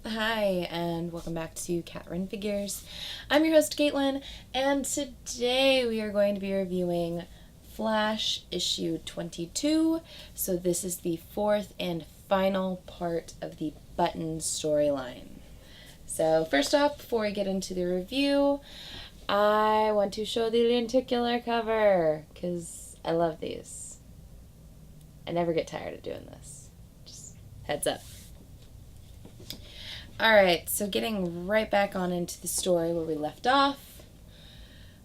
Hi, and welcome back to Cat Run Figures. I'm your host, Caitlin, and today we are going to be reviewing Flash issue 22. So, this is the fourth and final part of the Button storyline. So, first off, before we get into the review, I want to show the lenticular cover because I love these. I never get tired of doing this. Just heads up. Alright, so getting right back on into the story where we left off,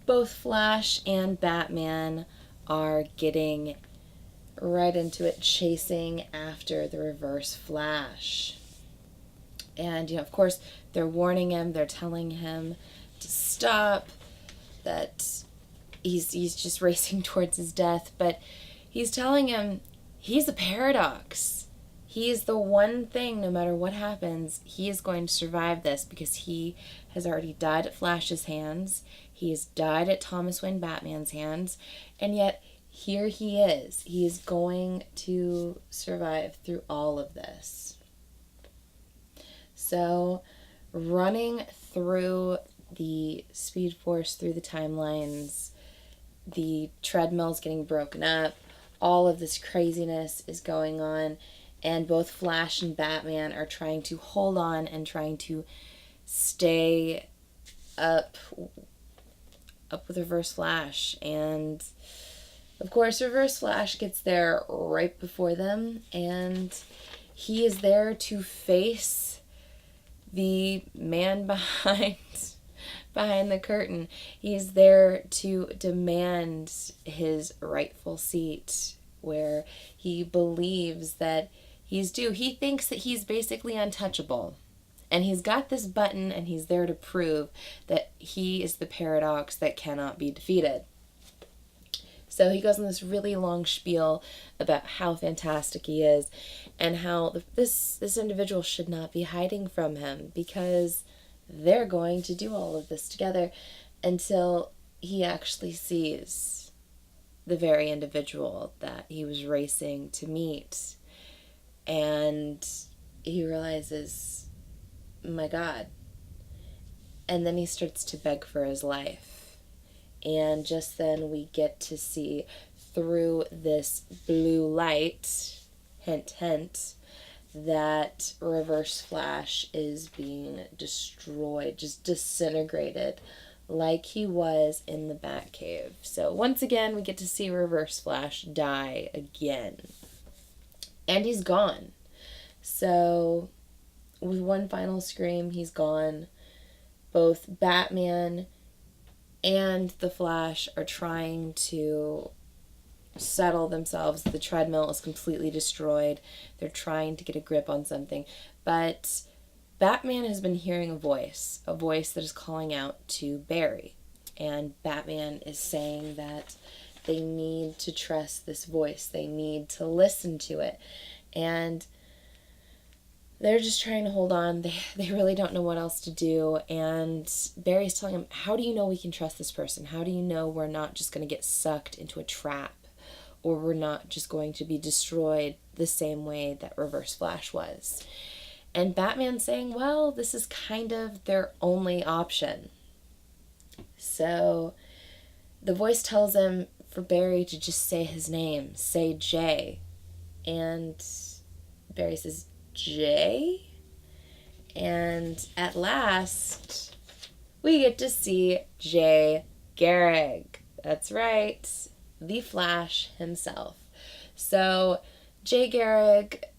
both Flash and Batman are getting right into it, chasing after the Reverse Flash. And, of course, they're warning him, they're telling him to stop, that he's just racing towards his death, but he's telling him he's a paradox. He is the one thing, no matter what happens, he is going to survive this because he has already died at Flash's hands. He has died at Thomas Wayne Batman's hands. And yet, here he is. He is going to survive through all of this. So, running through the Speed Force, through the timelines, the treadmill's getting broken up, all of this craziness is going on. And both Flash and Batman are trying to hold on and trying to stay up with Reverse Flash. And, of course, Reverse Flash gets there right before them. And he is there to face the man behind the curtain. He's there to demand his rightful seat where he believes that he's due. He thinks that he's basically untouchable. And he's got this button and he's there to prove that he is the paradox that cannot be defeated. So he goes on this really long spiel about how fantastic he is and how this individual should not be hiding from him because they're going to do all of this together until he actually sees the very individual that he was racing to meet. And he realizes, my God. And then he starts to beg for his life. And just then we get to see through this blue light, hint, hint, that Reverse Flash is being destroyed, just disintegrated, like he was in the Batcave. So once again, we get to see Reverse Flash die again. And he's gone. So, with one final scream, he's gone. Both Batman and the Flash are trying to settle themselves. The treadmill is completely destroyed. They're trying to get a grip on something. But Batman has been hearing a voice that is calling out to Barry. And Batman is saying that they need to trust this voice. They need to listen to it. And they're just trying to hold on. They really don't know what else to do. And Barry's telling him, how do you know we can trust this person? How do you know we're not just going to get sucked into a trap? Or we're not just going to be destroyed the same way that Reverse Flash was? And Batman's saying, well, this is kind of their only option. So the voice tells him for Barry to just say his name, say Jay. And Barry says, Jay? And at last, we get to see Jay Garrick. That's right, the Flash himself. So Jay Garrick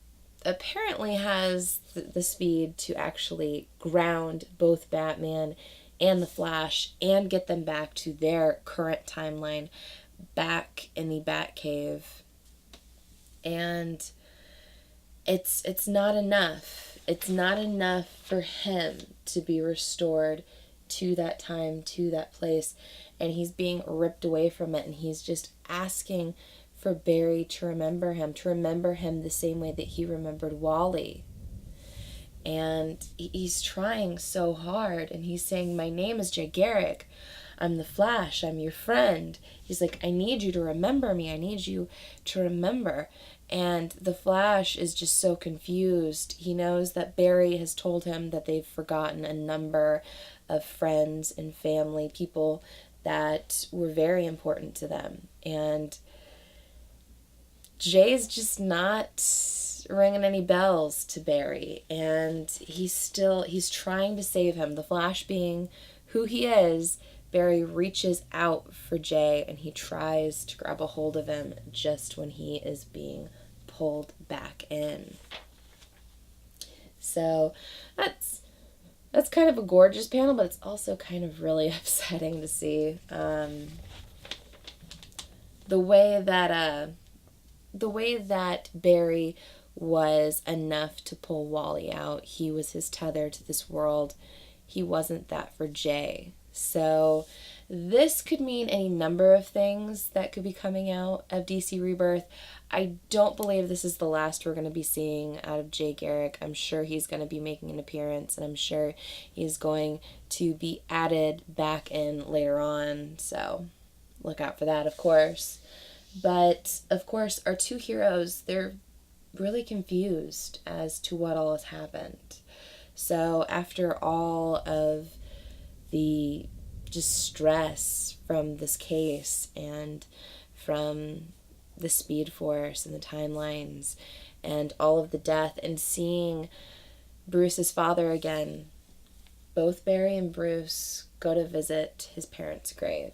apparently has the speed to actually ground both Batman and the Flash and get them back to their current timeline, back in the Batcave. And it's not enough. It's not enough for him to be restored to that time, to that place. And he's being ripped away from it. And he's just asking for Barry to remember him the same way that he remembered Wally. And he's trying so hard. And he's saying, my name is Jay Garrick. I'm the Flash. I'm your friend. He's like, I need you to remember me. I need you to remember. And the Flash is just so confused. He knows that Barry has told him that they've forgotten a number of friends and family, people that were very important to them. And Jay's just not ringing any bells to Barry. And he's trying to save him. The Flash being who he is, Barry reaches out for Jay and he tries to grab a hold of him just when he is being pulled back in. So that's kind of a gorgeous panel, but it's also kind of really upsetting to see. The way that Barry was enough to pull Wally out, he was his tether to this world. He wasn't that for Jay. So this could mean any number of things that could be coming out of DC Rebirth. I don't believe this is the last we're going to be seeing out of Jay Garrick. I'm sure he's going to be making an appearance, and I'm sure he's going to be added back in later on. So look out for that, of course. But, of course, our two heroes, they're really confused as to what all has happened. So after all of the just stress from this case and from the Speed Force and the timelines and all of the death and seeing Bruce's father again, both Barry and Bruce go to visit his parents' grave.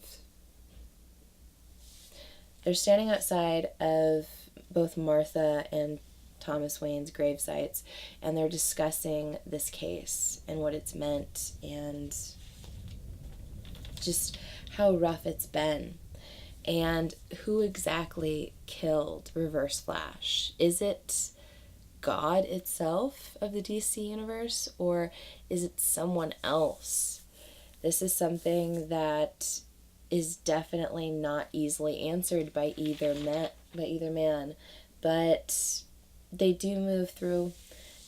They're standing outside of both Martha and Thomas Wayne's grave sites, and they're discussing this case and what it's meant and just how rough it's been. And who exactly killed Reverse Flash? Is it God itself of the DC universe, or is it someone else? This is something that is definitely not easily answered by either man, but they do move through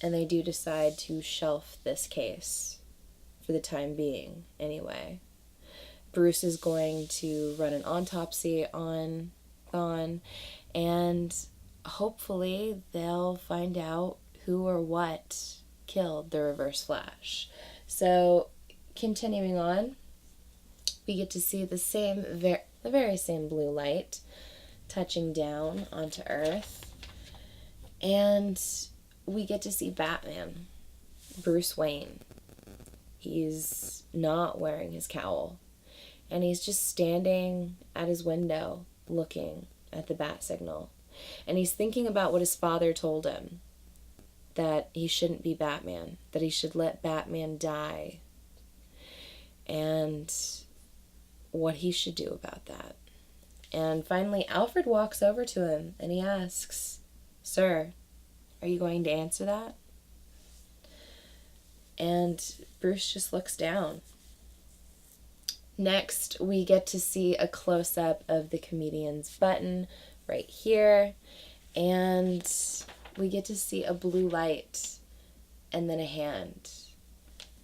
and they do decide to shelf this case for the time being anyway. Bruce is going to run an autopsy on Thawne, and hopefully they'll find out who or what killed the Reverse Flash. So, continuing on, we get to see the very same blue light touching down onto Earth, and we get to see Batman, Bruce Wayne. He's not wearing his cowl. And he's just standing at his window looking at the bat signal. And he's thinking about what his father told him, that he shouldn't be Batman, that he should let Batman die, and what he should do about that. And finally, Alfred walks over to him and he asks, "Sir, are you going to answer that?" And Bruce just looks down. Next, we get to see a close-up of the comedian's button right here, and we get to see a blue light and then a hand.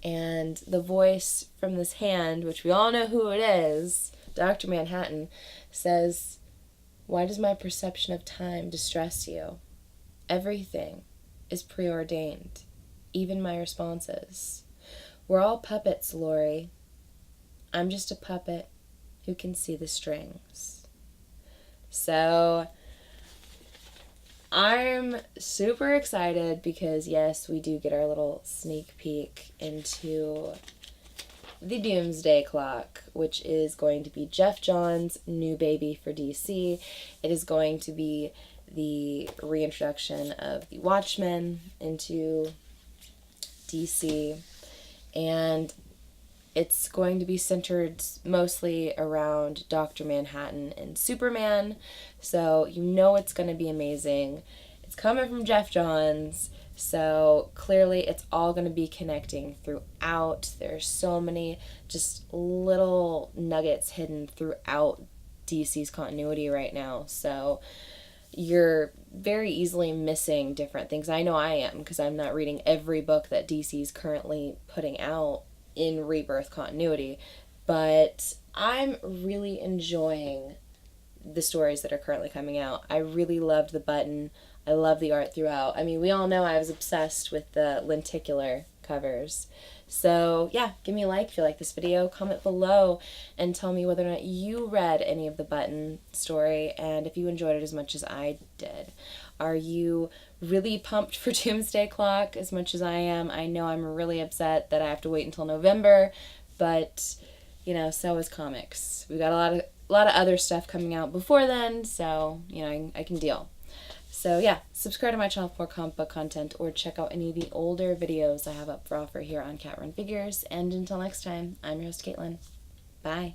And the voice from this hand, which we all know who it is, Dr. Manhattan, says, "Why does my perception of time distress you? Everything is preordained, even my responses. We're all puppets, Laurie. I'm just a puppet who can see the strings." So I'm super excited because, yes, we do get our little sneak peek into the Doomsday Clock, which is going to be Geoff Johns' new baby for DC. It is going to be the reintroduction of the Watchmen into DC, and it's going to be centered mostly around Dr. Manhattan and Superman, so you know it's going to be amazing. It's coming from Geoff Johns, so clearly it's all going to be connecting throughout. There's so many just little nuggets hidden throughout DC's continuity right now, so you're very easily missing different things. I know I am, because I'm not reading every book that DC's currently putting out in Rebirth continuity, but I'm really enjoying the stories that are currently coming out. I really loved The Button. I love the art throughout. I mean, we all know I was obsessed with the lenticular covers. So yeah, give me a like if you like this video, comment below, and tell me whether or not you read any of The Button story, and if you enjoyed it as much as I did. Are you really pumped for Doomsday Clock as much as I am? I know I'm really upset that I have to wait until November, but you know, so is comics. We've got a lot of other stuff coming out before then, so you know, I can deal. So yeah, subscribe to my channel for more comic book content, or check out any of the older videos I have up for offer here on Cat Run Figures. And until next time, I'm your host, Caitlin. Bye.